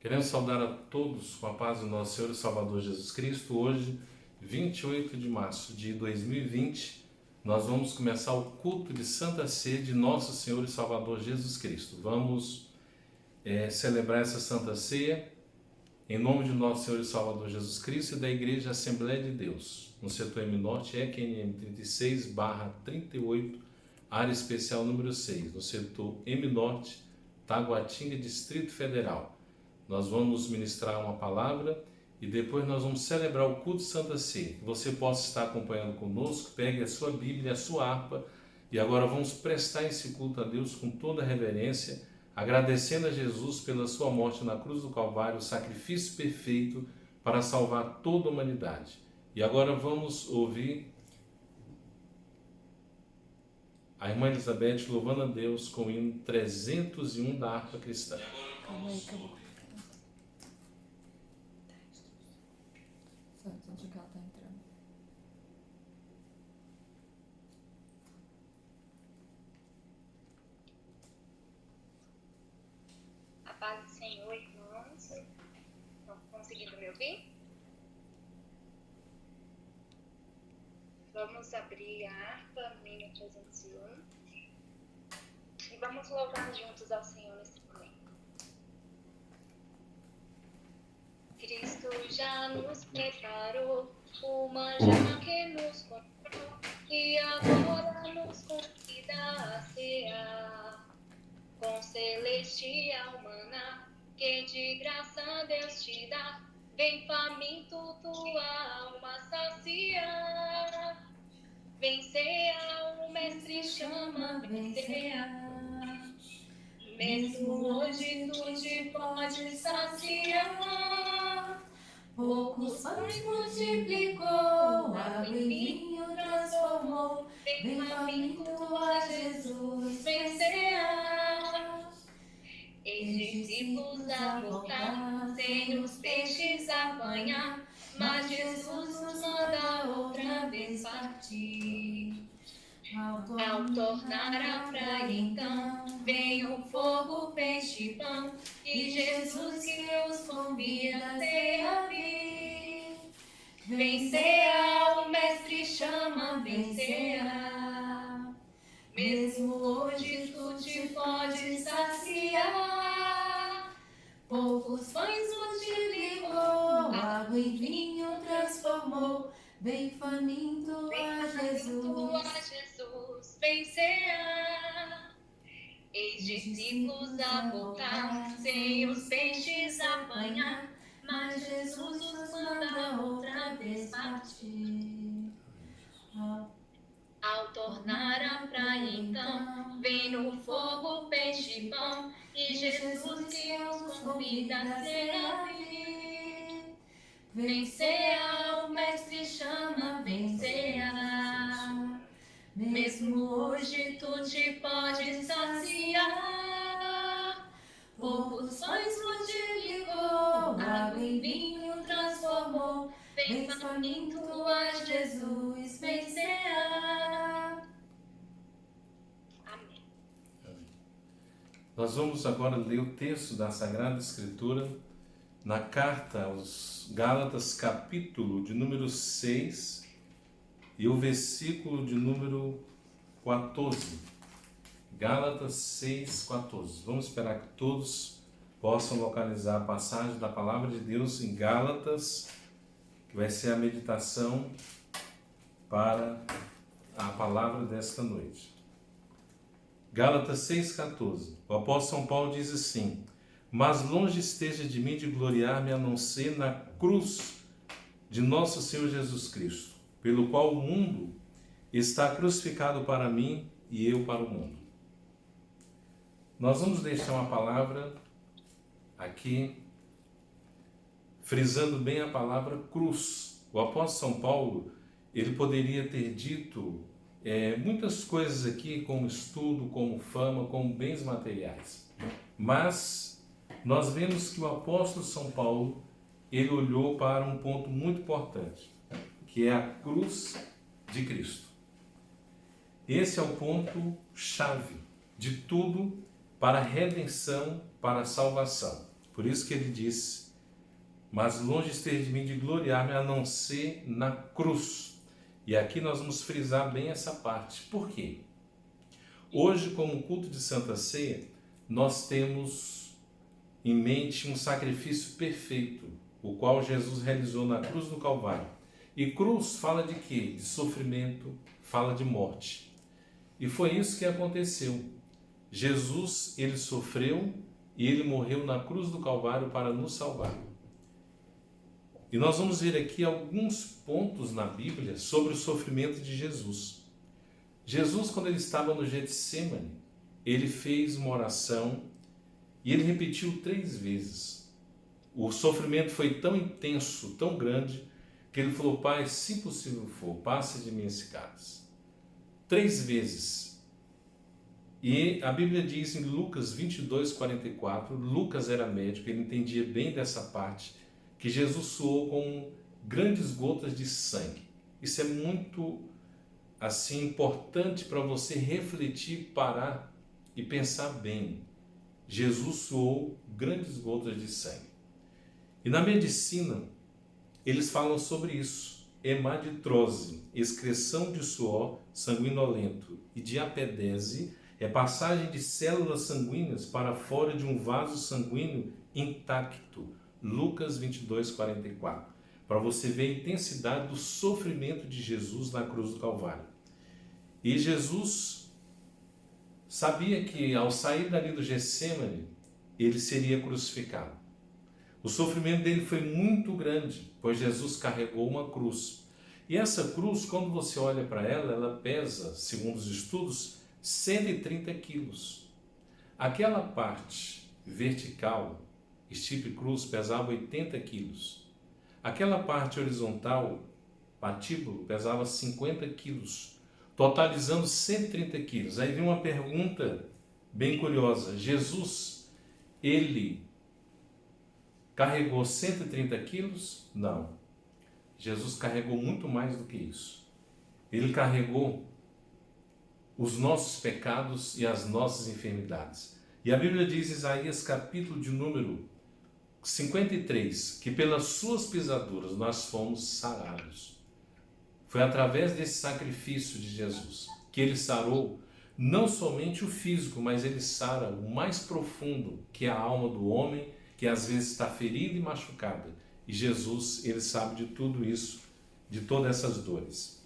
Queremos saudar a todos com a paz do nosso Senhor e Salvador Jesus Cristo. Hoje, 28 de março de 2020, nós vamos começar o culto de Santa Ceia de nosso Senhor e Salvador Jesus Cristo. Vamos celebrar essa Santa Ceia em nome de nosso Senhor e Salvador Jesus Cristo e da Igreja Assembleia de Deus, no setor M-Norte, EQNM 36/38, área especial número 6, no setor M-Norte, Taguatinga, Distrito Federal. Nós vamos ministrar uma palavra e depois nós vamos celebrar o culto de Santa Ceia. Que você possa estar acompanhando conosco, pegue a sua Bíblia, a sua harpa e agora vamos prestar esse culto a Deus com toda a reverência, agradecendo a Jesus pela sua morte na cruz do Calvário, o sacrifício perfeito para salvar toda a humanidade. E agora vamos ouvir a irmã Elizabeth louvando a Deus com o hino 301 da harpa cristã. Calma aí que eu vou... Onde que ela tá entrando? A paz do Senhor, irmãos. Estão conseguindo me ouvir? Vamos abrir a harpa, hino 301. E vamos louvar juntos ao Senhor nesse momento. Cristo já nos preparou o manjar que nos comprou e agora nos convida a cear com celestial maná que de graça Deus te dá. Vem faminto tua alma saciar. Vem cear, o mestre chama, vem cear. Mesmo hoje tu te pode saciar. Poucos pães multiplicou, água e vinho transformou. Vem faminto a Jesus, vem cear. Eis discípulos a voltar, sem os peixes apanhar, mas Jesus nos manda outra vez partir. Ao tornar a praia então, vem o fogo, peixe e pão, e Jesus que os convida a vir. Vem cear, o mestre chama, vem cear. Mesmo hoje tu te pode saciar. Poucos pães multiplicou, água e vinho transformou. Vem faminto a Jesus, vem cear. Eis discípulos a voltar, sem os peixes apanhar, mas Jesus nos manda outra vez partir. Ao tornar a praia então, vem no fogo peixe e pão, e Jesus que nos convida a servir. Vem cear, o mestre chama, vem cear. Mesmo hoje tu te pode saciar. Poucos pães multiplicou, água em vinho transformou. Vem faminto a Jesus, vem cear. Amém. Nós vamos agora ler o texto da Sagrada Escritura na carta aos Gálatas, capítulo de número 6 e o versículo de número 14. Gálatas 6:14. Vamos esperar que todos possam localizar a passagem da Palavra de Deus em Gálatas, que vai ser a meditação para a palavra desta noite. Gálatas 6:14. O apóstolo São Paulo diz assim: mas longe esteja de mim de gloriar-me a não ser na cruz de nosso Senhor Jesus Cristo, pelo qual o mundo está crucificado para mim e eu para o mundo. Nós vamos deixar uma palavra aqui, frisando bem a palavra cruz. O apóstolo São Paulo, ele poderia ter dito muitas coisas aqui, como estudo, como fama, como bens materiais. Mas nós vemos que o apóstolo São Paulo, ele olhou para um ponto muito importante, que é a cruz de Cristo. Esse é o ponto-chave de tudo para a redenção, para a salvação. Por isso que ele disse: mas longe esteja de mim de gloriar-me a não ser na cruz. E aqui nós vamos frisar bem essa parte. Por quê? Hoje, como culto de Santa Ceia, nós temos em mente um sacrifício perfeito, o qual Jesus realizou na cruz do Calvário. E cruz fala de quê? De sofrimento, fala de morte. E foi isso que aconteceu. Jesus, ele sofreu e ele morreu na cruz do Calvário para nos salvar. E nós vamos ver aqui alguns pontos na Bíblia sobre o sofrimento de Jesus. Jesus, quando ele estava no Getsêmani, ele fez uma oração e ele repetiu 3 vezes. O sofrimento foi tão intenso, tão grande, que ele falou: Pai, se possível for, passe de mim esse cálice. 3 vezes. E a Bíblia diz em Lucas 22:44, Lucas era médico, ele entendia bem dessa parte, que Jesus suou com grandes gotas de sangue. Isso é muito assim importante para você refletir, parar e pensar bem. Jesus suou grandes gotas de sangue. E na medicina, eles falam sobre isso. Hemaditrose, excreção de suor sanguinolento, e diapedese é passagem de células sanguíneas para fora de um vaso sanguíneo intacto. Lucas 22:44. Para você ver a intensidade do sofrimento de Jesus na cruz do Calvário. E Jesus sabia que ao sair dali do Getsêmani, ele seria crucificado. O sofrimento dele foi muito grande, pois Jesus carregou uma cruz. E essa cruz, quando você olha para ela, ela pesa, segundo os estudos, 130 quilos. Aquela parte vertical, estipe cruz, pesava 80 quilos. Aquela parte horizontal, patíbulo, pesava 50 quilos, totalizando 130 quilos. Aí vem uma pergunta bem curiosa. Jesus, ele carregou 130 quilos? Não. Jesus carregou muito mais do que isso. Ele carregou os nossos pecados e as nossas enfermidades. E a Bíblia diz, Isaías capítulo de número 53, que pelas suas pisaduras nós fomos sarados. Foi através desse sacrifício de Jesus que ele sarou não somente o físico, mas ele sara o mais profundo, que é a alma do homem, que às vezes está ferida e machucada. E Jesus, ele sabe de tudo isso, de todas essas dores.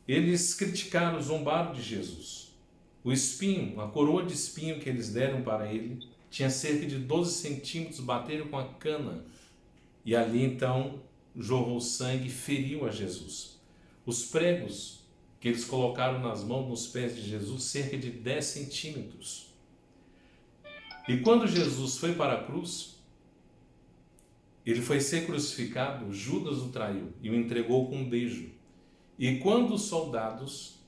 Eles criticaram, zombaram de Jesus. O espinho, a coroa de espinho que eles deram para ele, tinha cerca de 12 centímetros, bateram com a cana. E ali então jorrou sangue e feriu a Jesus. Os pregos que eles colocaram nas mãos, nos pés de Jesus, cerca de 10 centímetros. E quando Jesus foi para a cruz, ele foi ser crucificado, Judas o traiu e o entregou com um beijo. E quando os soldados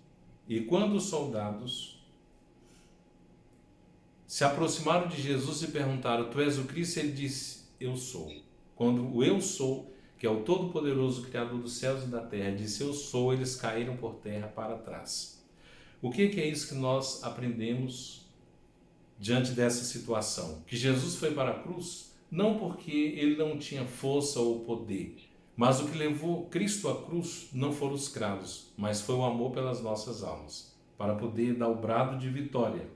se aproximaram de Jesus e perguntaram: Tu és o Cristo? Ele disse: Eu sou. Quando o eu sou, que é o Todo-Poderoso Criador dos céus e da terra, disse eu sou, eles caíram por terra para trás. O que é isso que nós aprendemos diante dessa situação? Que Jesus foi para a cruz não porque ele não tinha força ou poder, mas o que levou Cristo à cruz não foram os cravos, mas foi o amor pelas nossas almas, para poder dar o brado de vitória.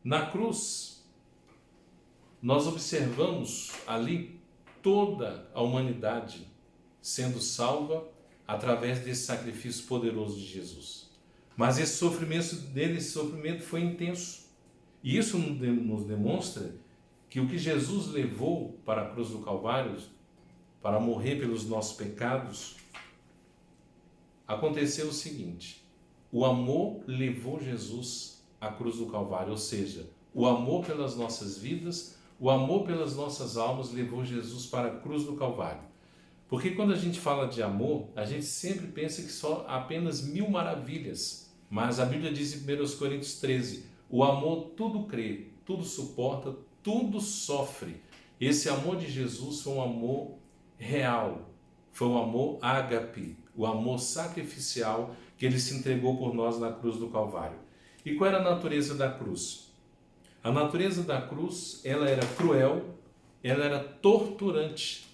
Na cruz, nós observamos ali toda a humanidade sendo salva através desse sacrifício poderoso de Jesus. Mas esse sofrimento foi intenso. E isso nos demonstra que o que Jesus levou para a cruz do Calvário, para morrer pelos nossos pecados, aconteceu o seguinte: o amor levou Jesus à cruz do Calvário, ou seja, o amor pelas nossas vidas, o amor pelas nossas almas levou Jesus para a cruz do Calvário. Porque quando a gente fala de amor, a gente sempre pensa que só apenas 1000 maravilhas. Mas a Bíblia diz em 1 Coríntios 13, o amor tudo crê, tudo suporta, tudo sofre. Esse amor de Jesus foi um amor real, foi um amor ágape, o amor sacrificial que ele se entregou por nós na cruz do Calvário. E qual era a natureza da cruz? A natureza da cruz, ela era cruel, ela era torturante.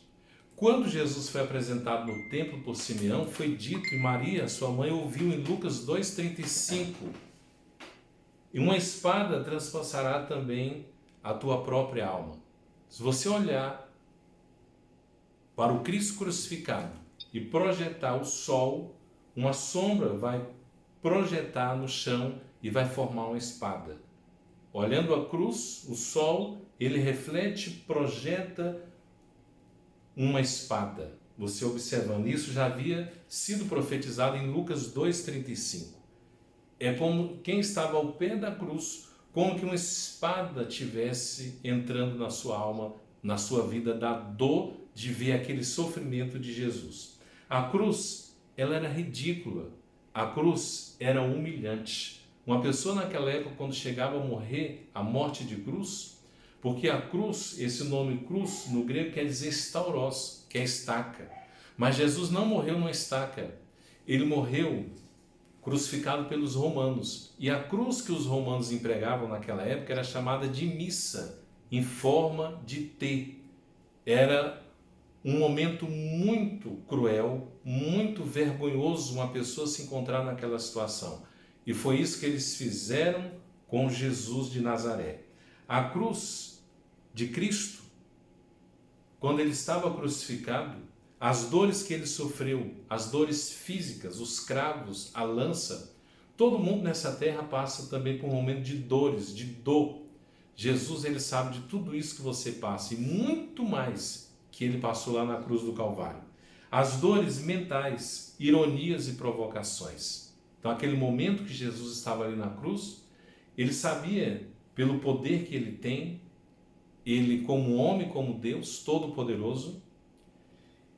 Quando Jesus foi apresentado no templo por Simeão, foi dito, e Maria, sua mãe, ouviu em Lucas 2,35: e uma espada transpassará também a tua própria alma. Se você olhar para o Cristo crucificado e projetar o sol, uma sombra vai projetar no chão e vai formar uma espada. Olhando a cruz, o sol, ele reflete, projeta uma espada. Você observando isso, já havia sido profetizado em Lucas 2,35. É como quem estava ao pé da cruz, como que uma espada tivesse entrando na sua alma, na sua vida, da dor de ver aquele sofrimento de Jesus. A cruz, ela era ridícula. A cruz era humilhante. Uma pessoa naquela época, quando chegava a morrer, a morte de cruz, porque a cruz, esse nome cruz, no grego quer dizer stauros, que é estaca. Mas Jesus não morreu numa estaca. Ele morreu crucificado pelos romanos. E a cruz que os romanos empregavam naquela época era chamada de missa, em forma de T. Era um momento muito cruel, muito vergonhoso uma pessoa se encontrar naquela situação. E foi isso que eles fizeram com Jesus de Nazaré. A cruz de Cristo, quando ele estava crucificado, as dores que ele sofreu, as dores físicas, os cravos, a lança, todo mundo nessa terra passa também por um momento de dores, de dor. Jesus, ele sabe de tudo isso que você passa e muito mais que ele passou lá na cruz do Calvário. As dores mentais, ironias e provocações. Então, aquele momento que Jesus estava ali na cruz, ele sabia, pelo poder que ele tem, ele como homem, como Deus Todo-Poderoso,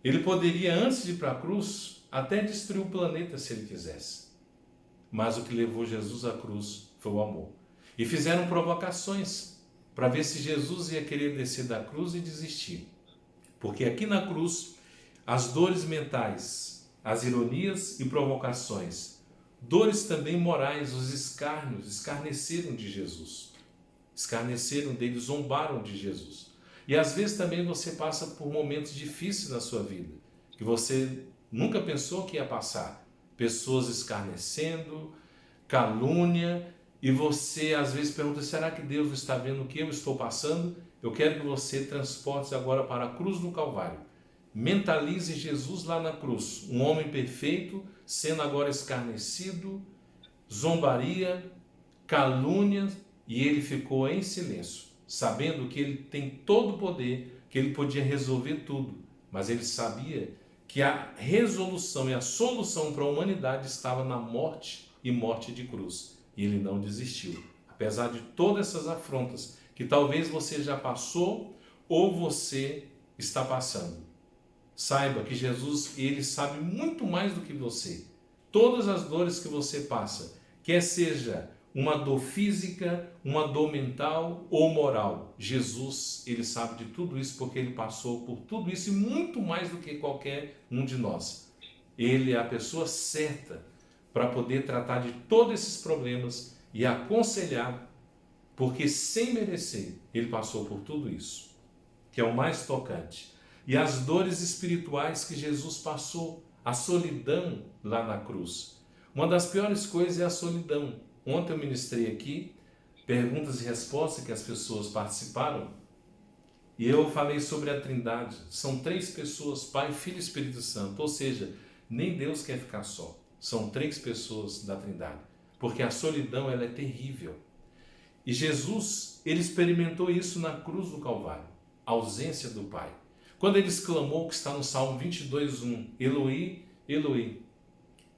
ele poderia, antes de ir para a cruz, até destruir o planeta se ele quisesse. Mas o que levou Jesus à cruz foi o amor. E fizeram provocações para ver se Jesus ia querer descer da cruz e desistir. Porque aqui na cruz, as dores mentais, as ironias e provocações, dores também morais, os escárnios, escarneceram de Jesus. Escarneceram dele, zombaram de Jesus. E às vezes também você passa por momentos difíceis na sua vida, que você nunca pensou que ia passar. Pessoas escarnecendo, calúnia, e você às vezes pergunta, será que Deus está vendo o que eu estou passando? Eu quero que você transporte agora para a cruz do Calvário. Mentalize Jesus lá na cruz, um homem perfeito, sendo agora escarnecido, zombaria, calúnia, e ele ficou em silêncio, sabendo que ele tem todo o poder, que ele podia resolver tudo, mas ele sabia que a resolução e a solução para a humanidade estava na morte e morte de cruz. E ele não desistiu, apesar de todas essas afrontas que talvez você já passou ou você está passando. Saiba que Jesus, ele sabe muito mais do que você. Todas as dores que você passa, quer seja uma dor física, uma dor mental ou moral, Jesus, ele sabe de tudo isso porque ele passou por tudo isso e muito mais do que qualquer um de nós. Ele é a pessoa certa para poder tratar de todos esses problemas e aconselhar, porque sem merecer, ele passou por tudo isso, que é o mais tocante. E as dores espirituais que Jesus passou, a solidão lá na cruz. Uma das piores coisas é a solidão. Ontem eu ministrei aqui perguntas e respostas que as pessoas participaram e eu falei sobre a Trindade. São 3 pessoas, Pai, Filho e Espírito Santo. Ou seja, nem Deus quer ficar só. São 3 pessoas da Trindade. Porque a solidão, ela é terrível. E Jesus, ele experimentou isso na cruz do Calvário. A ausência do Pai. Quando ele exclamou, que está no Salmo 22:1, Eloi, Eloi,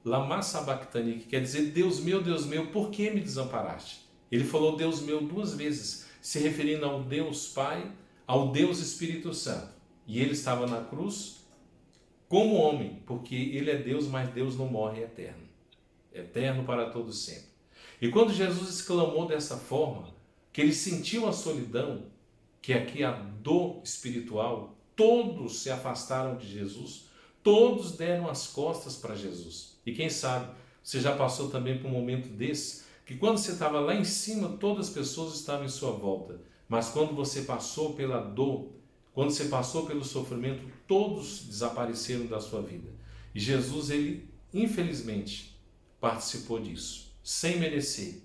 lama sabachthani, que quer dizer, Deus meu, por que me desamparaste? Ele falou Deus meu 2 vezes, se referindo ao Deus Pai, ao Deus Espírito Santo. E ele estava na cruz como homem, porque ele é Deus, mas Deus não morre, é eterno. Eterno para todo sempre. E quando Jesus exclamou dessa forma, que ele sentiu a solidão, que aqui a dor espiritual, todos se afastaram de Jesus, todos deram as costas para Jesus. E quem sabe, você já passou também por um momento desse, que quando você estava lá em cima, todas as pessoas estavam em sua volta. Mas quando você passou pela dor, quando você passou pelo sofrimento, todos desapareceram da sua vida. E Jesus, ele, infelizmente, participou disso, sem merecer,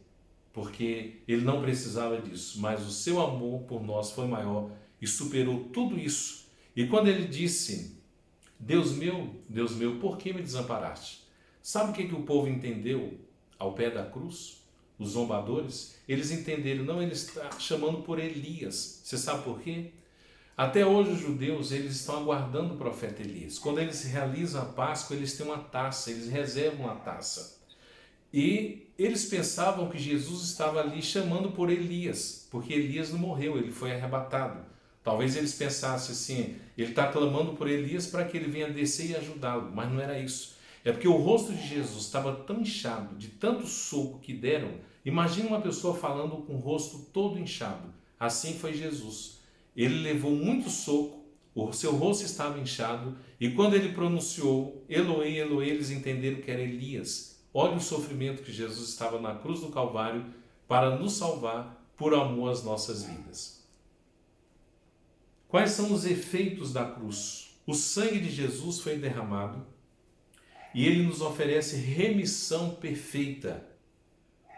porque ele não precisava disso, mas o seu amor por nós foi maior e superou tudo isso. E quando ele disse, Deus meu, por que me desamparaste? Sabe o que o povo entendeu ao pé da cruz? Os zombadores, eles entenderam, não, ele está chamando por Elias. Você sabe por quê? Até hoje os judeus, eles estão aguardando o profeta Elias. Quando eles realizam a Páscoa, eles têm uma taça, eles reservam uma taça. E eles pensavam que Jesus estava ali chamando por Elias, porque Elias não morreu, ele foi arrebatado. Talvez eles pensassem assim, ele está clamando por Elias para que ele venha descer e ajudá-lo, mas não era isso. É porque o rosto de Jesus estava tão inchado, de tanto soco que deram. Imagina uma pessoa falando com o rosto todo inchado. Assim foi Jesus. Ele levou muito soco, o seu rosto estava inchado, e quando ele pronunciou Eloi, Eloi, eles entenderam que era Elias. Olha o sofrimento que Jesus estava na cruz do Calvário para nos salvar por amor às nossas vidas. Quais são os efeitos da cruz? O sangue de Jesus foi derramado e ele nos oferece remissão perfeita.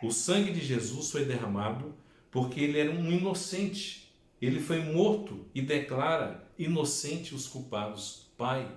O sangue de Jesus foi derramado porque ele era um inocente. Ele foi morto e declara inocente os culpados. Pai,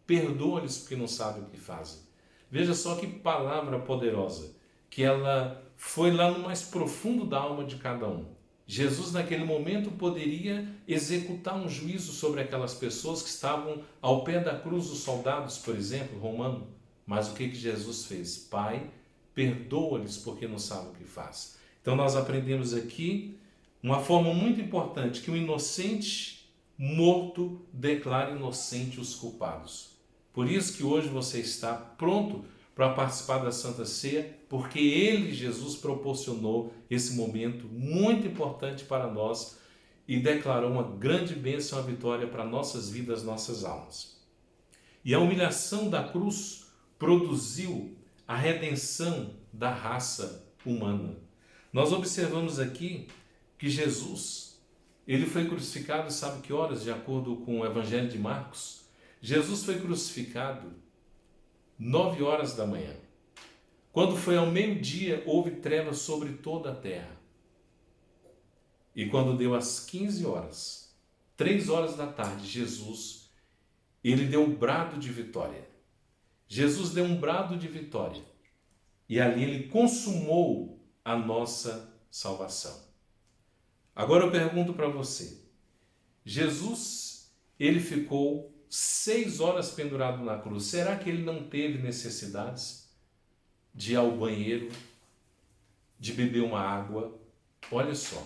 perdoa-lhes porque não sabem o que fazem. Veja só que palavra poderosa, que ela foi lá no mais profundo da alma de cada um. Jesus naquele momento poderia executar um juízo sobre aquelas pessoas que estavam ao pé da cruz, os soldados, por exemplo, romano. Mas o que Jesus fez? Pai, perdoa-lhes porque não sabem o que faz. Então nós aprendemos aqui uma forma muito importante, que o inocente morto declara inocente os culpados. Por isso que hoje você está pronto para participar da Santa Ceia, porque ele, Jesus, proporcionou esse momento muito importante para nós e declarou uma grande bênção, uma vitória para nossas vidas, nossas almas. E a humilhação da cruz produziu a redenção da raça humana. Nós observamos aqui que Jesus, ele foi crucificado, sabe que horas? De acordo com o Evangelho de Marcos, Jesus foi crucificado 9 horas da manhã. Quando foi ao meio-dia, houve trevas sobre toda a terra. E quando deu às 15 horas, 3 horas da tarde, Jesus, ele deu um brado de vitória. Jesus deu um brado de vitória. E ali ele consumou a nossa salvação. Agora eu pergunto para você, Jesus, ele ficou 6 horas pendurado na cruz. Será que ele não teve necessidades de ir ao banheiro, de beber uma água? Olha só.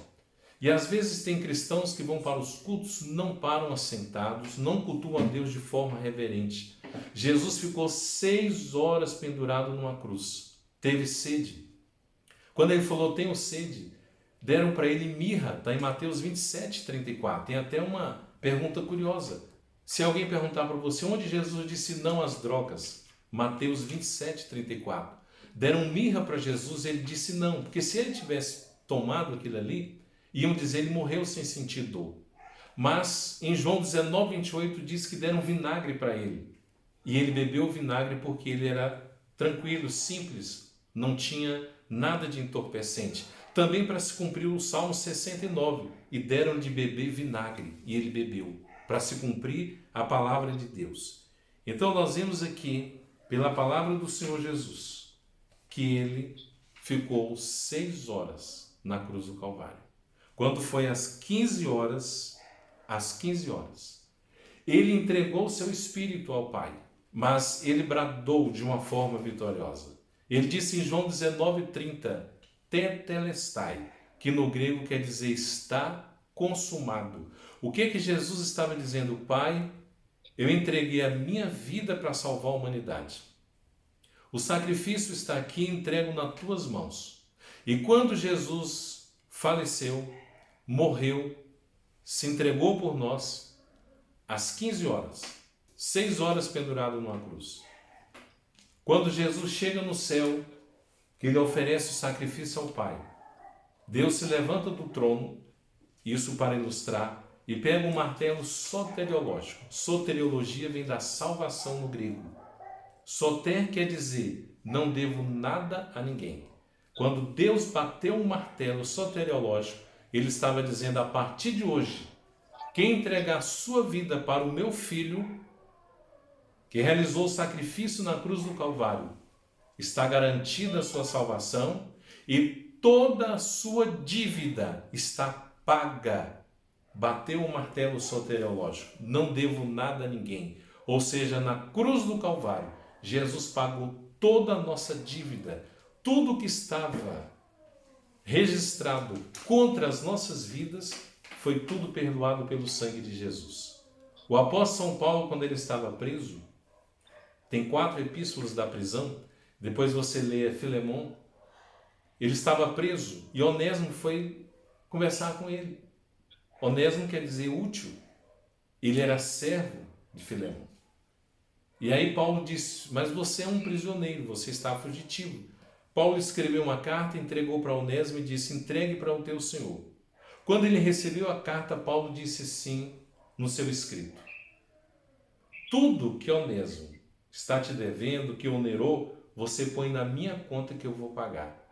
E às vezes tem cristãos que vão para os cultos, não param assentados, não cultuam a Deus de forma reverente. Jesus ficou 6 horas pendurado numa cruz. Teve sede. Quando ele falou, tenho sede, deram para ele mirra, está em Mateus 27, 34. Tem até uma pergunta curiosa. Se alguém perguntar para você onde Jesus disse não às drogas, Mateus 27, 34. Deram mirra para Jesus, ele disse não, porque se ele tivesse tomado aquilo ali, iam dizer ele morreu sem sentir dor. Mas em João 19, 28 diz que deram vinagre para ele. E ele bebeu o vinagre porque ele era tranquilo, simples, não tinha nada de entorpecente. Também para se cumprir o Salmo 69, e deram de beber vinagre, e ele bebeu, para se cumprir a palavra de Deus. Então nós vemos aqui, pela palavra do Senhor Jesus, que ele ficou 6 horas na cruz do Calvário. Quando foi às 15 horas, ele entregou o seu espírito ao Pai, mas ele bradou de uma forma vitoriosa. Ele disse em João 19:30, tetelestai, que no grego quer dizer está consumado. O que Jesus estava dizendo? Pai, eu entreguei a minha vida para salvar a humanidade. O sacrifício está aqui, entrego nas tuas mãos. E quando Jesus faleceu, morreu, se entregou por nós, às 15 horas, 6 horas pendurado numa cruz. Quando Jesus chega no céu, que ele oferece o sacrifício ao Pai. Deus se levanta do trono, isso para ilustrar, e pega um martelo soteriológico. Soteriologia vem da salvação no grego. Soter quer dizer, não devo nada a ninguém. Quando Deus bateu um martelo soteriológico, ele estava dizendo, a partir de hoje, quem entregar sua vida para o meu filho, que realizou o sacrifício na cruz do Calvário, está garantida a sua salvação e toda a sua dívida está paga. Bateu o martelo soteriológico, não devo nada a ninguém. Ou seja, na cruz do Calvário, Jesus pagou toda a nossa dívida, tudo que estava registrado contra as nossas vidas, foi tudo perdoado pelo sangue de Jesus. O apóstolo São Paulo, quando ele estava preso, tem 4 epístolas da prisão, depois você lê Filemon, ele estava preso e Onésimo foi conversar com ele. Onésimo quer dizer útil, ele era servo de Filemon. E aí Paulo disse, mas você é um prisioneiro, você está fugitivo. Paulo escreveu uma carta, entregou para Onésimo e disse, entregue para o teu senhor. Quando ele recebeu a carta, Paulo disse sim no seu escrito. Tudo que Onésimo está te devendo, que onerou, você põe na minha conta que eu vou pagar.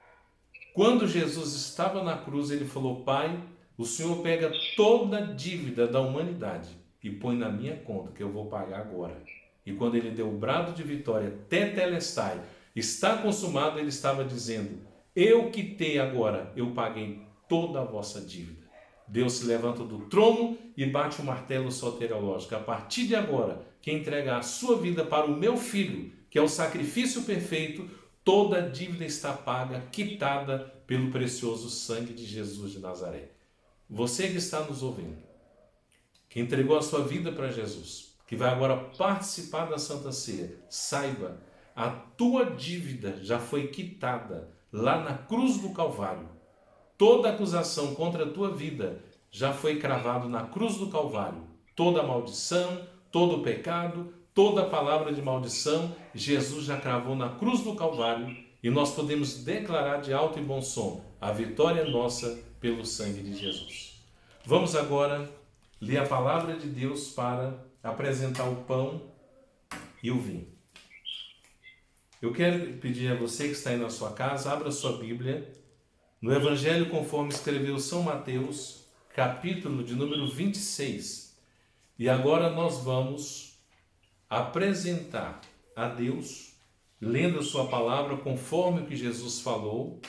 Quando Jesus estava na cruz, ele falou, Pai, o Senhor pega toda a dívida da humanidade e põe na minha conta que eu vou pagar agora. E quando ele deu o brado de vitória, tetelestai, está consumado, ele estava dizendo, eu quitei agora, eu paguei toda a vossa dívida. Deus se levanta do trono e bate o martelo soteriológico. A partir de agora, quem entregar a sua vida para o meu filho, que é o sacrifício perfeito, toda a dívida está paga, quitada pelo precioso sangue de Jesus de Nazaré. Você que está nos ouvindo, que entregou a sua vida para Jesus, que vai agora participar da Santa Ceia, saiba, a tua dívida já foi quitada lá na cruz do Calvário. Toda acusação contra a tua vida já foi cravado na cruz do Calvário. Toda maldição, todo pecado, toda palavra de maldição, Jesus já cravou na cruz do Calvário e nós podemos declarar de alto e bom som a vitória nossa pelo sangue de Jesus. Vamos agora ler a palavra de Deus para apresentar o pão e o vinho. Eu quero pedir a você que está aí na sua casa, abra sua Bíblia no Evangelho conforme escreveu São Mateus, capítulo de número 26. E agora nós vamos apresentar a Deus, lendo a sua palavra conforme o que Jesus falou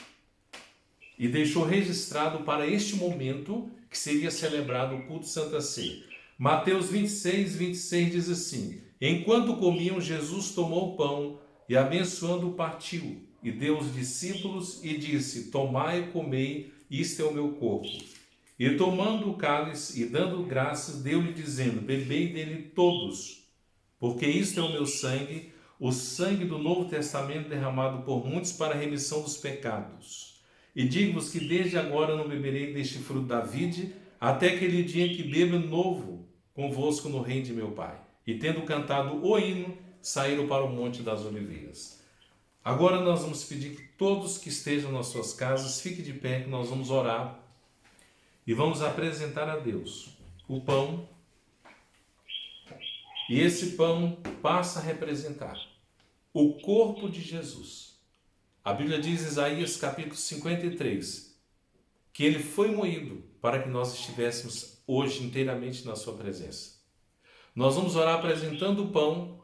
e deixou registrado para este momento que seria celebrado o culto Santa Ceia. Mateus 26, 26 diz assim, enquanto comiam, Jesus tomou o pão e abençoando partiu, e deu aos discípulos e disse, tomai e comei, isto é o meu corpo. E tomando o cálice e dando graças, deu-lhe dizendo, bebei dele todos, porque isto é o meu sangue, o sangue do Novo Testamento derramado por muitos para a remissão dos pecados. E digo-vos que desde agora não beberei deste fruto da vide, até aquele dia em que bebo novo convosco no reino de meu Pai. E tendo cantado o hino, saíram para o Monte das Oliveiras. Agora nós vamos pedir que todos que estejam nas suas casas fiquem de pé, que nós vamos orar e vamos apresentar a Deus o pão. E esse pão passa a representar o corpo de Jesus. A Bíblia diz em Isaías capítulo 53 que ele foi moído para que nós estivéssemos hoje inteiramente na sua presença. Nós vamos orar apresentando o pão,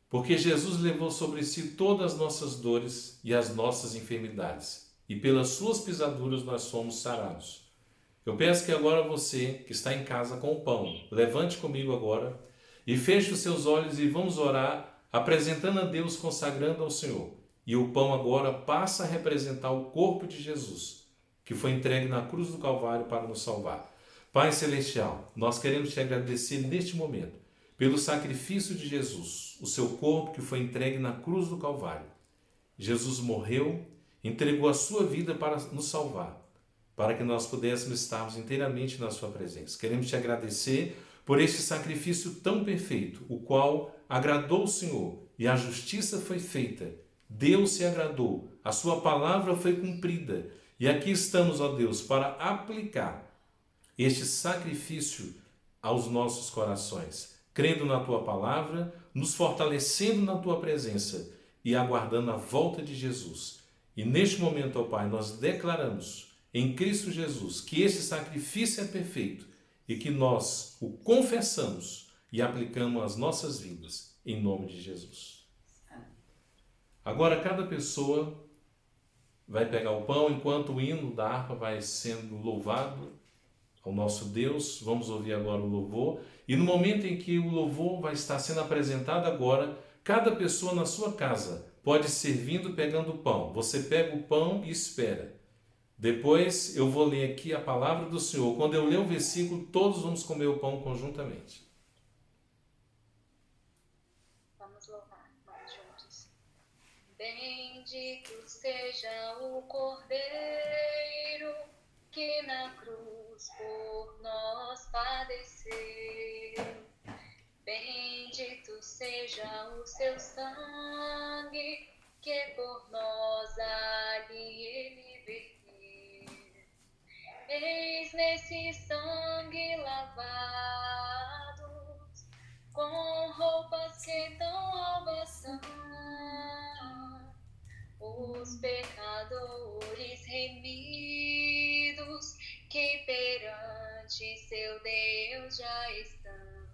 porque Jesus levou sobre si todas as nossas dores e as nossas enfermidades, e pelas suas pisaduras nós somos sarados. Eu peço que agora você, que está em casa com o pão, levante comigo agora e feche os seus olhos e vamos orar, apresentando a Deus, consagrando ao Senhor. E o pão agora passa a representar o corpo de Jesus, que foi entregue na cruz do Calvário para nos salvar. Pai Celestial, nós queremos te agradecer neste momento pelo sacrifício de Jesus, o seu corpo que foi entregue na cruz do Calvário. Jesus morreu, entregou a sua vida para nos salvar, para que nós pudéssemos estarmos inteiramente na sua presença. Queremos te agradecer por este sacrifício tão perfeito, o qual agradou o Senhor e a justiça foi feita. Deus se agradou, A sua palavra foi cumprida. E aqui estamos, ó Deus, para aplicar este sacrifício aos nossos corações, crendo na tua palavra, nos fortalecendo na tua presença e aguardando a volta de Jesus. E neste momento, ó Pai, nós declaramos em Cristo Jesus que esse sacrifício é perfeito e que nós o confessamos e aplicamos às nossas vidas, em nome de Jesus. Agora, cada pessoa vai pegar o pão enquanto o hino da harpa vai sendo louvado ao nosso Deus. Vamos ouvir agora o louvor. E no momento em que o louvor vai estar sendo apresentado agora, cada pessoa na sua casa pode ir servindo pegando o pão. Você pega o pão e espera. Depois eu vou ler aqui a palavra do Senhor. Quando eu ler o versículo, todos vamos comer o pão conjuntamente. Vamos louvar, vamos juntos. Bendito seja o Cordeiro que na cruz por nós padeceu. Bendito seja o seu sangue que por nós ali ele verteu. Eis nesse sangue lavados, com roupas que tão alvas são, os pecadores remidos que perante seu Deus já estão.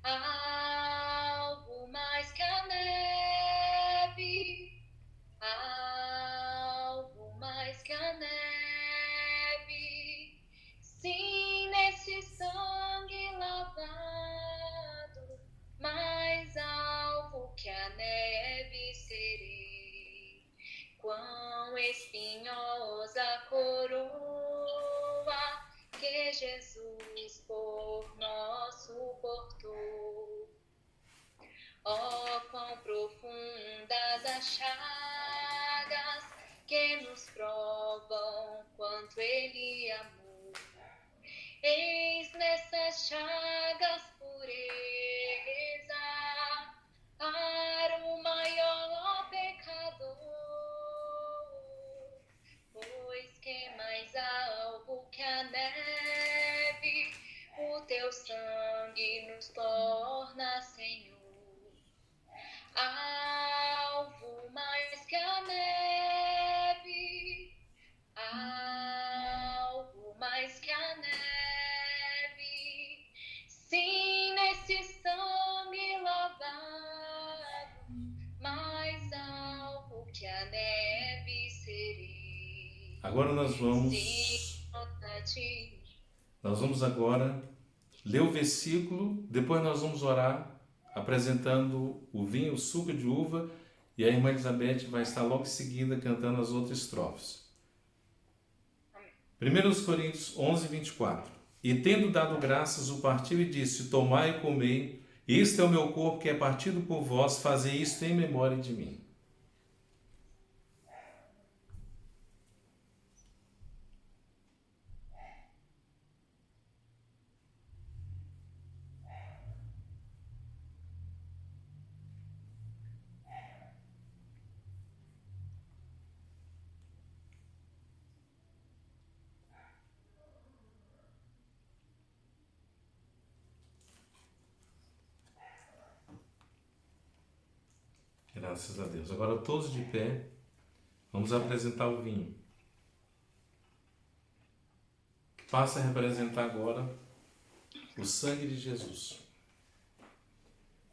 Algo mais que a neve, algo mais que a neve, sim, nesse sangue lavado, mais alvo que a neve serei. Quão espinhosa a coroa que Jesus por nós suportou. Ó, quão profundas as chagas que nos provam quanto ele amou. Eis nessas chagas pureza para o maior pecador, pois que mais alvo que a neve o teu sangue nos torna, Senhor. Alvo mais que a neve, alvo mais que a neve, sim, nesse sangue lavado, mais alvo que a neve serei. Agora nós vamos agora ler o versículo, depois nós vamos orar apresentando o vinho, o suco de uva, e a irmã Elizabeth vai estar logo em seguida cantando as outras estrofes. 1 Coríntios 11, 24. E tendo dado graças, o partiu e disse: tomai e comei, este é o meu corpo que é partido por vós, fazei isto em memória de mim. Graças a Deus. Agora todos de pé, vamos apresentar o vinho, que passa a representar agora o sangue de Jesus.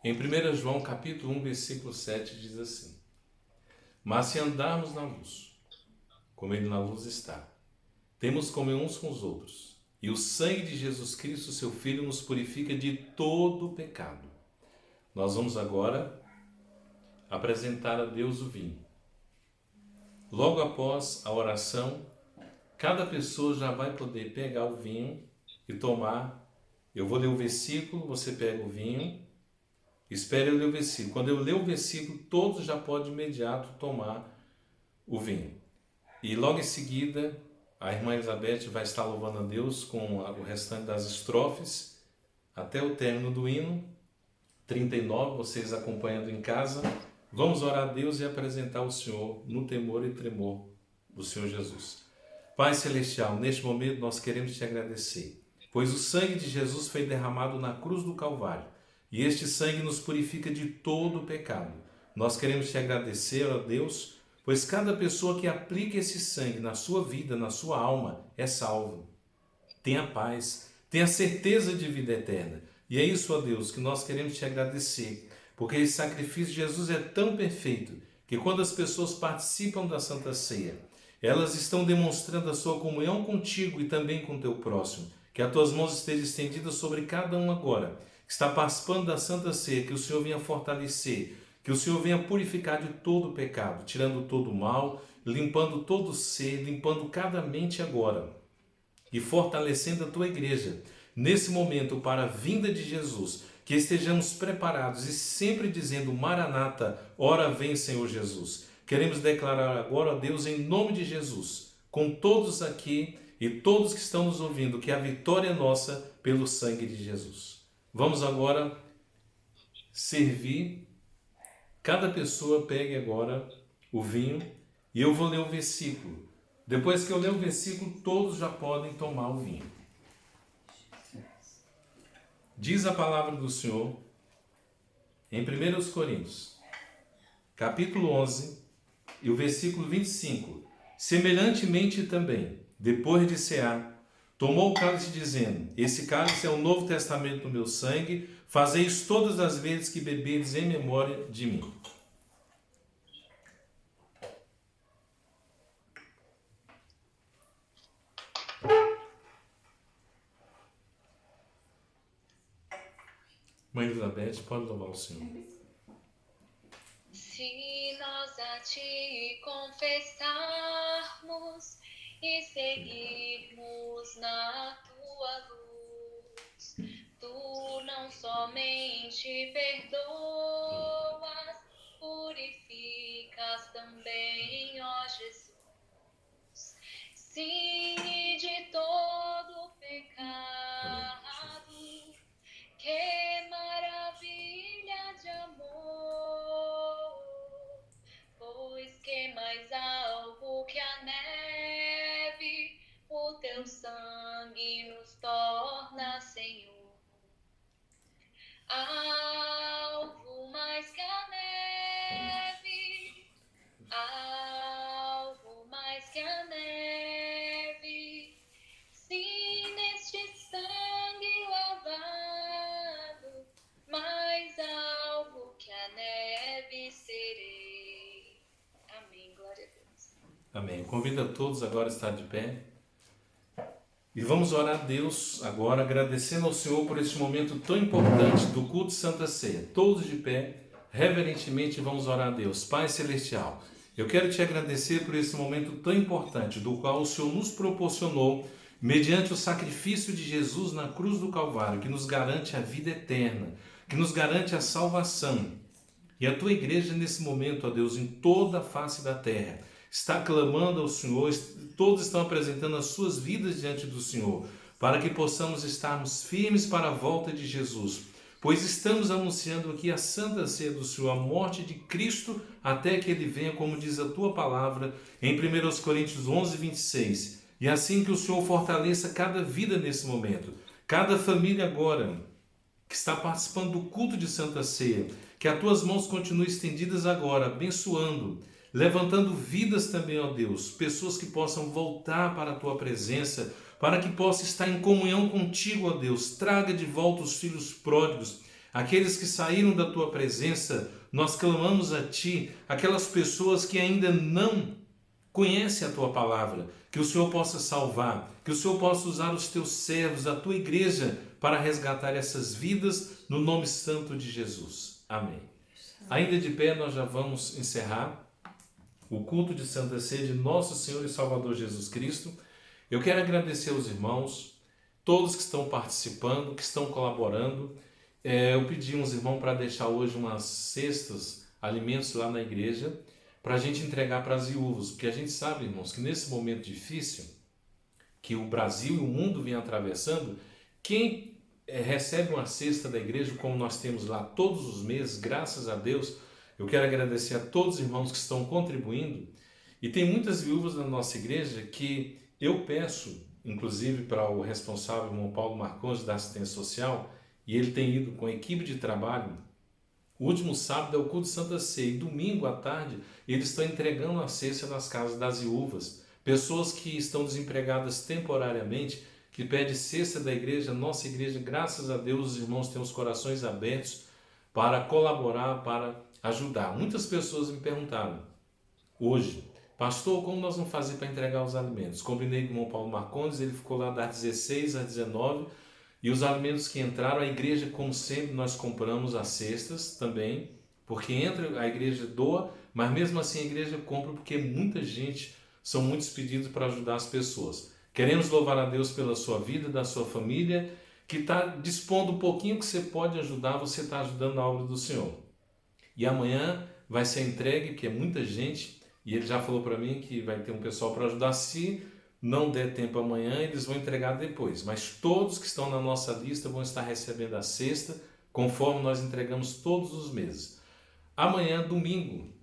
Em 1 João capítulo 1, versículo 7 diz assim: mas se andarmos na luz, como ele na luz está, temos comunhão uns com os outros, e o sangue de Jesus Cristo, seu Filho, nos purifica de todo pecado. Nós vamos agora apresentar a Deus o vinho. Logo após a oração, cada pessoa já vai poder pegar o vinho e tomar. Eu vou ler o versículo, você pega o vinho, espere eu ler o versículo. Quando eu ler o versículo, todos já podem de imediato tomar o vinho. E logo em seguida, a irmã Elizabeth vai estar louvando a Deus com o restante das estrofes, até o término do hino 39, vocês acompanhando em casa. Vamos orar a Deus e apresentar o Senhor no temor e tremor do Senhor Jesus. Pai Celestial, neste momento nós queremos te agradecer, pois o sangue de Jesus foi derramado na cruz do Calvário e este sangue nos purifica de todo o pecado. Nós queremos te agradecer, ó Deus, pois cada pessoa que aplica esse sangue na sua vida, na sua alma, é salva. Tenha paz, tenha certeza de vida eterna. E é isso, ó Deus, que nós queremos te agradecer, porque esse sacrifício de Jesus é tão perfeito que quando as pessoas participam da Santa Ceia, elas estão demonstrando a sua comunhão contigo e também com o teu próximo. Que as tuas mãos estejam estendidas sobre cada um agora, que está participando da Santa Ceia, que o Senhor venha fortalecer, que o Senhor venha purificar de todo o pecado, tirando todo o mal, limpando todo o ser, limpando cada mente agora e fortalecendo a tua igreja nesse momento para a vinda de Jesus, que estejamos preparados e sempre dizendo Maranata, ora vem Senhor Jesus. Queremos declarar agora, ó Deus, em nome de Jesus, com todos aqui e todos que estão nos ouvindo, que a vitória é nossa pelo sangue de Jesus. Vamos agora servir. Cada pessoa pegue agora o vinho e eu vou ler o versículo. Depois que eu ler o versículo, todos já podem tomar o vinho. Diz a palavra do Senhor em 1 Coríntios, capítulo 11, e o versículo 25. Semelhantemente também, depois de cear, tomou o cálice dizendo, esse cálice é o novo testamento do meu sangue, fazei isso todas as vezes que bebedes em memória de mim. Mãe Elizabeth, pode louvar o Senhor. Se nós a ti confessarmos e seguirmos na tua luz, tu não somente perdoas, purificas também, ó Jesus. Sim, e de todo pecado, que maravilha de amor, pois que mais alvo que a neve, o teu sangue nos torna, Senhor. Alvo mais que a neve, alvo mais que a neve, sim, neste sangue lavado, mais alvo que a neve serei. Amém, glória a Deus. Amém. Convido a todos agora a estar de pé. E vamos orar a Deus agora, agradecendo ao Senhor por este momento tão importante do culto de Santa Ceia. Todos de pé, reverentemente vamos orar a Deus. Pai Celestial, eu quero te agradecer por esse momento tão importante, do qual o Senhor nos proporcionou, mediante o sacrifício de Jesus na cruz do Calvário, que nos garante a vida eterna, que nos garante a salvação. E a tua igreja nesse momento, ó Deus, em toda a face da terra, está clamando ao Senhor, todos estão apresentando as suas vidas diante do Senhor, para que possamos estarmos firmes para a volta de Jesus, pois estamos anunciando aqui a Santa Ceia do Senhor, a morte de Cristo, até que Ele venha, como diz a tua palavra, em 1 Coríntios 11, 26. E assim que o Senhor fortaleça cada vida nesse momento, cada família agora, que está participando do culto de Santa Ceia, que as tuas mãos continuem estendidas agora, abençoando, levantando vidas também, ó Deus, pessoas que possam voltar para a tua presença, para que possa estar em comunhão contigo, ó Deus. Traga de volta os filhos pródigos, aqueles que saíram da tua presença. Nós clamamos a ti, aquelas pessoas que ainda não conhecem a tua palavra, que o Senhor possa salvar, que o Senhor possa usar os teus servos, a tua igreja, para resgatar essas vidas no nome santo de Jesus. Amém. Ainda de pé, nós já vamos encerrar o culto de Santa Ceia de nosso Senhor e Salvador Jesus Cristo. Eu quero agradecer aos irmãos, todos que estão participando, que estão colaborando. Eu pedi uns irmãos para deixar hoje umas cestas, alimentos lá na igreja, para a gente entregar para as viúvas, porque a gente sabe, irmãos, que nesse momento difícil, que o Brasil e o mundo vem atravessando, quem recebe uma cesta da igreja, como nós temos lá todos os meses, graças a Deus, Eu quero agradecer a todos os irmãos que estão contribuindo. E tem muitas viúvas na nossa igreja que eu peço, inclusive para o responsável, o irmão Paulo Marcondes, da assistência social, e ele tem ido com a equipe de trabalho. O último sábado é o culto de Santa Ceia e domingo à tarde eles estão entregando a cesta nas casas das viúvas. Pessoas que estão desempregadas temporariamente, que pedem cesta da igreja. Nossa igreja, graças a Deus, os irmãos têm os corações abertos para colaborar, para ajudar. Muitas pessoas me perguntaram hoje: pastor, como nós vamos fazer para entregar os alimentos? Combinei com o irmão Paulo Marcondes, ele ficou lá das 16 às 19, e os alimentos que entraram, a igreja, como sempre, nós compramos as cestas também, porque entra, a igreja doa, mas mesmo assim a igreja compra, porque muita gente, são muitos pedidos para ajudar as pessoas. Queremos louvar a Deus pela sua vida, da sua família, que está dispondo um pouquinho que você pode ajudar, você está ajudando a obra do Senhor. E amanhã vai ser entregue, porque é muita gente, e ele já falou para mim que vai ter um pessoal para ajudar. Se não der tempo amanhã, eles vão entregar depois. Mas todos que estão na nossa lista vão estar recebendo a cesta, conforme nós entregamos todos os meses. Amanhã, domingo,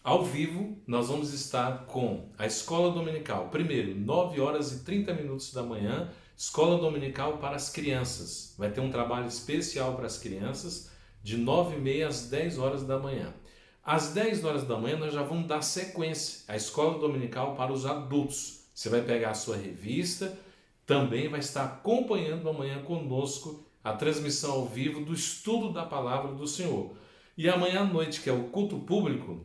ao vivo, nós vamos estar com a Escola Dominical. Primeiro, 9 horas e 30 minutos da manhã, Escola Dominical para as crianças. Vai ter um trabalho especial para as crianças, de 9h30 às 10 horas da manhã. Às 10 horas da manhã, nós já vamos dar sequência à Escola Dominical para os adultos. Você vai pegar a sua revista, também vai estar acompanhando amanhã conosco a transmissão ao vivo do estudo da Palavra do Senhor. E amanhã à noite, que é o culto público,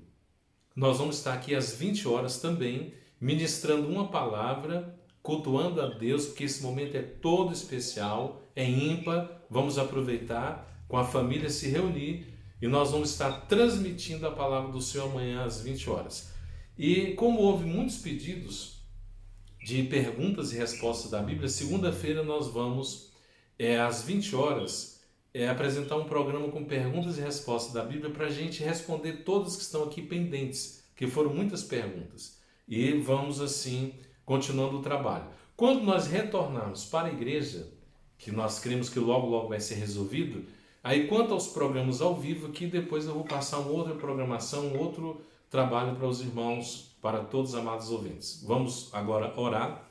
nós vamos estar aqui às 20 horas também, ministrando uma palavra, cultuando a Deus, porque esse momento é todo especial, é ímpar. Vamos aproveitar com a família, se reunir, e nós vamos estar transmitindo a Palavra do Senhor amanhã às 20 horas. E como houve muitos pedidos de perguntas e respostas da Bíblia, segunda-feira nós vamos, às 20 horas, apresentar um programa com perguntas e respostas da Bíblia para a gente responder todas que estão aqui pendentes, que foram muitas perguntas. E vamos assim, continuando o trabalho. Quando nós retornarmos para a igreja, que nós cremos que logo, logo vai ser resolvido, aí quanto aos programas ao vivo, que depois eu vou passar uma outra programação, um outro trabalho para os irmãos, para todos os amados ouvintes. Vamos agora orar,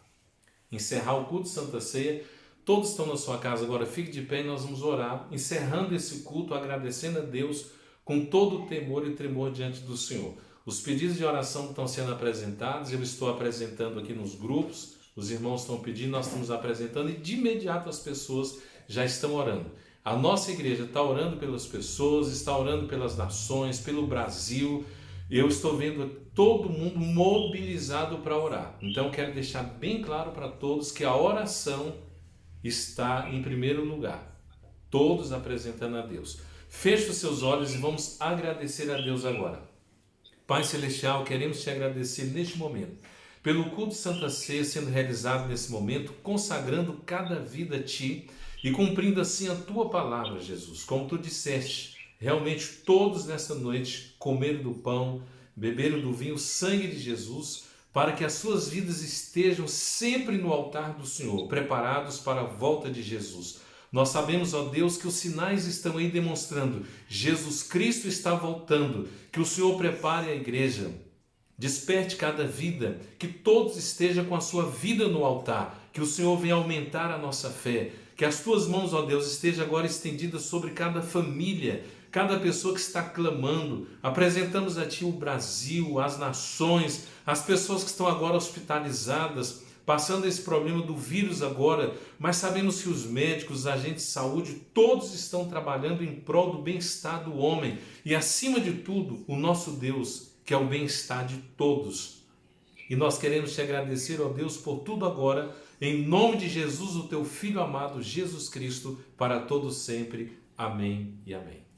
encerrar o culto de Santa Ceia. Todos estão na sua casa agora, fique de pé e nós vamos orar, encerrando esse culto, agradecendo a Deus com todo o temor e tremor diante do Senhor. Os pedidos de oração estão sendo apresentados, eu estou apresentando aqui nos grupos, os irmãos estão pedindo, nós estamos apresentando, e de imediato as pessoas já estão orando. A nossa igreja está orando pelas pessoas, está orando pelas nações, pelo Brasil. Eu estou vendo todo mundo mobilizado para orar. Então, quero deixar bem claro para todos que a oração está em primeiro lugar. Todos apresentando a Deus. Feche os seus olhos e vamos agradecer a Deus agora. Pai Celestial, queremos te agradecer neste momento, pelo culto de Santa Ceia sendo realizado nesse momento, consagrando cada vida a Ti e cumprindo assim a Tua palavra, Jesus. Como Tu disseste, realmente todos nessa noite comeram do pão, beberam do vinho, sangue de Jesus, para que as suas vidas estejam sempre no altar do Senhor, preparados para a volta de Jesus. Nós sabemos, ó Deus, que os sinais estão aí demonstrando, Jesus Cristo está voltando, que o Senhor prepare a igreja, desperte cada vida, que todos estejam com a sua vida no altar, que o Senhor venha aumentar a nossa fé, que as tuas mãos, ó Deus, estejam agora estendidas sobre cada família, cada pessoa que está clamando. Apresentamos a Ti o Brasil, as nações, as pessoas que estão agora hospitalizadas, passando esse problema do vírus agora, mas sabemos que os médicos, os agentes de saúde, todos estão trabalhando em prol do bem-estar do homem e, acima de tudo, o nosso Deus, que é o bem-estar de todos. E nós queremos te agradecer, ó Deus, por tudo agora, em nome de Jesus, o Teu Filho amado, Jesus Cristo, para todos sempre. Amém e amém.